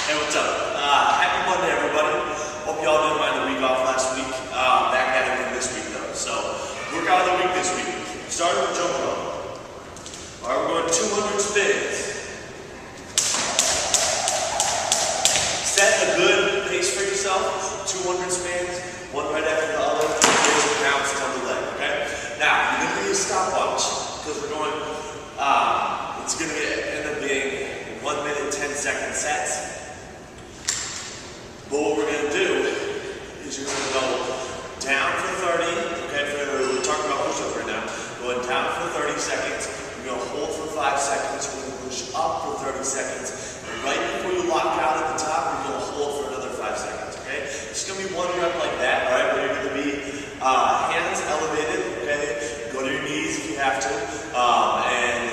Hey, what's up? Happy Monday, everybody. Hope y'all didn't mind the week off last week. Back at it again this week, though. So, workout of the week this week. Starting with jump rope. All right, we're going 200 spins. Set a good pace for yourself. 200 spins, one right after the other. Bounce on the leg, okay? Now, you're going to need a stopwatch because we're going, it's going to end up being 1 minute, 10 second sets. But what we're going to do is you're going to go down for 30, okay, we're talking about push-ups right now. Going down for 30 seconds, you're going to hold for 5 seconds, we're going to push up for 30 seconds, and right before you lock out at the top, you're going to hold for another 5 seconds, okay? It's going to be one rep like that, all right, where you're going to be hands elevated, okay? Go to your knees if you have to, and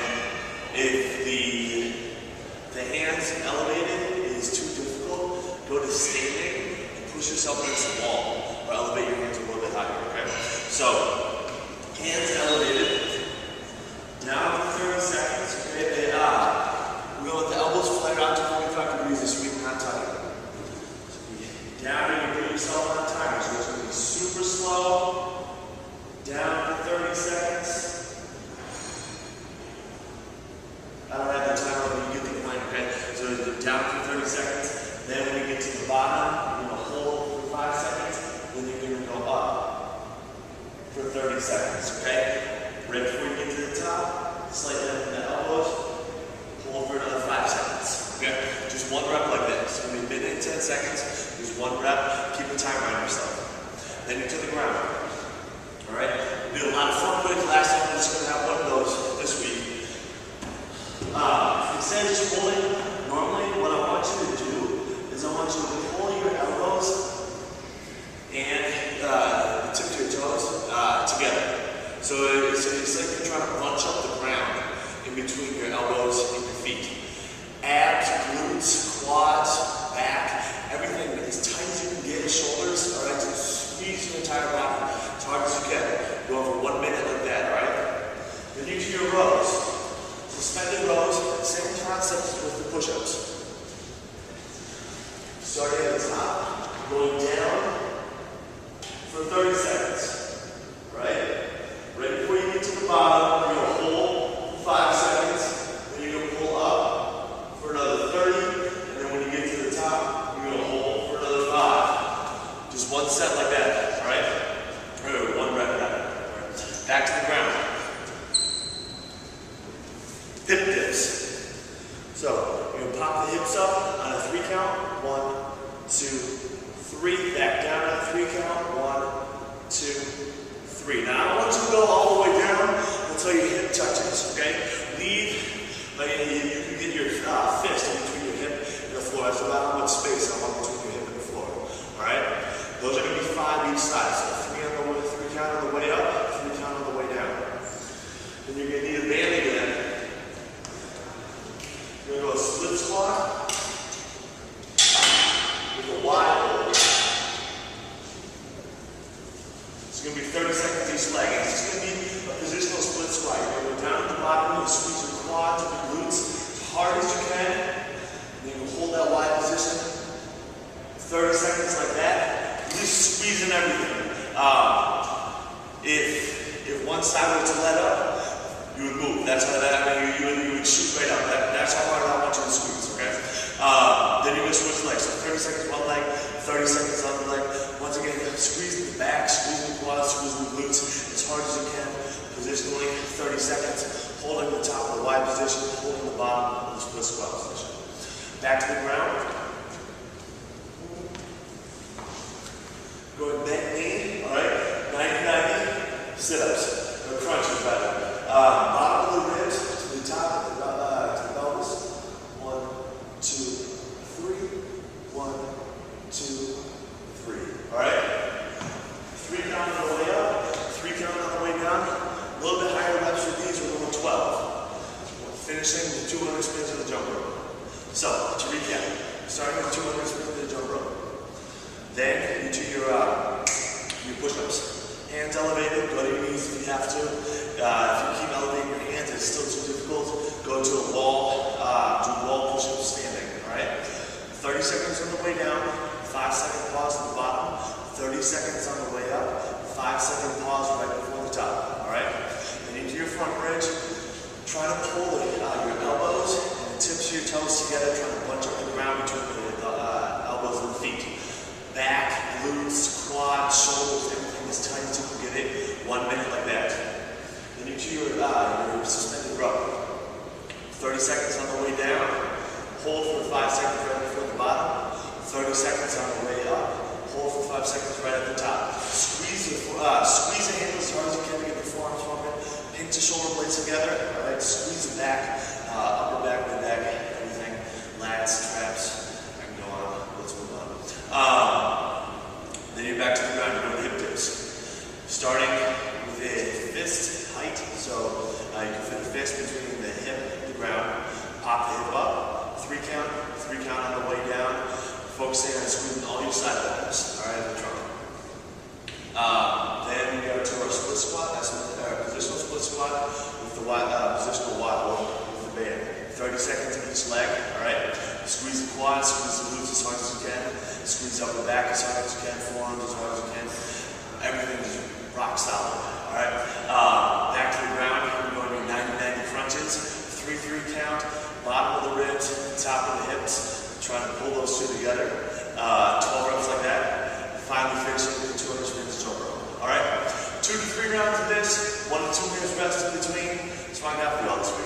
if the hands elevated is too difficult, go to standing and push yourself against the wall or elevate your hands a little bit higher, okay? So, hands elevated, down for 30 seconds, okay? We're going to let the elbows flare out to 45 degrees this week, not tight. So down and you put yourself on a timer, so it's going to be super slow, down for 30 seconds. I don't have the timer, but you get the point, okay? So down for 30 seconds. Then when you get to the bottom, you're going to hold for 5 seconds. Then you're going to go up for 30 seconds, okay? Right before you get to the top, slightly up in the elbows, hold for another 5 seconds, okay? Just one rep like this. It's going to be minute and 10 seconds. Just one rep. Keep a timer on yourself. Then you're to the ground, all right? We did a lot of front quick last time. I'm just going to have one of those this week. Instead of just holding, normally what I want you to do is I want you to pull your elbows and the tip of your toes together. So it's like you're trying to bunch up the ground in between your elbows and your feet. Abs, glutes, quads, back, everything as tight as you can get, shoulders, all right, so squeeze your entire body as hard as you can. Go for 1 minute like that, all right? Then you do your rows. Suspended rows, same concept with the push-ups. Starting at the top, going down for 30 seconds, right? Right before you get to the bottom, you're going to hold for 5 seconds, then you're going to pull up for another 30, and then when you get to the top, you're going to hold for another 5. Just one set like that, all right? One rep of that. Right. Back to the ground. Hip dips. So, you're going to pop the hips up on a 3 count. 1, 2, 3. Back down on a 3 count. 1, 2, 3. Now, I don't want you to go all the way down until your hip touches, okay? Leave, like, you can get your fist in between your hip and the floor. That's about how much space I want between your hip and the floor, all right? Those are going to be 5 each side. So, 3 count on the way up, 3 count on the way down. Then you're going to need a band again. We're going to go a split squat with a wide hold. It's going to be 30 seconds each leg. It's just going to be a positional split squat. You're going to go down at the bottom, you're going to squeeze your quads and your glutes as hard as you can. And then you hold that wide position. 30 seconds like that. You're just squeezing everything. If one side were to let up, you would move. That's how you would shoot right up. That's how hard I want you to squeeze, okay? Then you're going to switch legs. So 30 seconds one leg, 30 seconds on the leg. Once again, squeeze the back, squeeze the quads, squeeze the glutes as hard as you can. Positionally, 30 seconds. Holding the top of the wide position, holding the bottom of the split squat position. Back to the ground. Go bent knee, all right? 90-90 sit-ups. Or crunches, rather. Bottom of the ribs to the top of the pelvis. 1, 2, 3. 1, 2, 3. All right? 3 count on the way up. 3 count on the way down. A little bit higher reps for these. We're going 12. Finishing with 200 spins of the jump rope. So to recap, starting with 200 spins of the jump rope. Then you do your push-ups. Hands elevated, go to your knees if you have to. If you keep elevating your hands, it's still too difficult, go to a wall, do wall push-ups standing, all right? 30 30 seconds on the way down, 5-second pause at the bottom, 30 seconds on the way up, 5-second pause right before the top. All right? And into your front bridge, try to pull your elbows and the tips of your toes together, trying to bunch up the ground between the elbows and the feet. Back, glutes, quads, shoulders, everything as tight as you can get it. 1 minute like that. Then into your suspended rope. 30 seconds on the way down. Hold for 5 seconds right before the bottom. 30 seconds on the way up. Hold for 5 seconds right at the top. Squeeze the handle as hard as you can to get the forearms pumping. Pinch the shoulder blades together. All right, squeeze the back, upper back, mid back, everything. Lats, traps. I can go on. Let's move on. Then you're back to the ground. You're going to hip dips. Starting with a fist height. So you can fit a fist between the hip and the ground. Pop the hip up. 3 count. 3 count on the way down. Focusing on squeezing all your side elbows. All right, the trunk. Then we go to our split squat. That's our positional split squat with the positional wide with the band. 30 seconds each leg. All right. Squeeze the quads, squeeze the glutes as hard as you can. Squeeze up the back as hard as you can. Forearms as hard as you can. Everything is rock solid. All right. Back to the ground. We're going to do 90-90 crunches. 3-3 count. Bottom of the ribs, top of the hips. Trying to pull those two together. 12 reps like that. Finally finishing with the 200 spins jump rope. All right. 2 to 3 rounds of this. 1 to 2 minutes rest in between. Let's find out for y'all this week.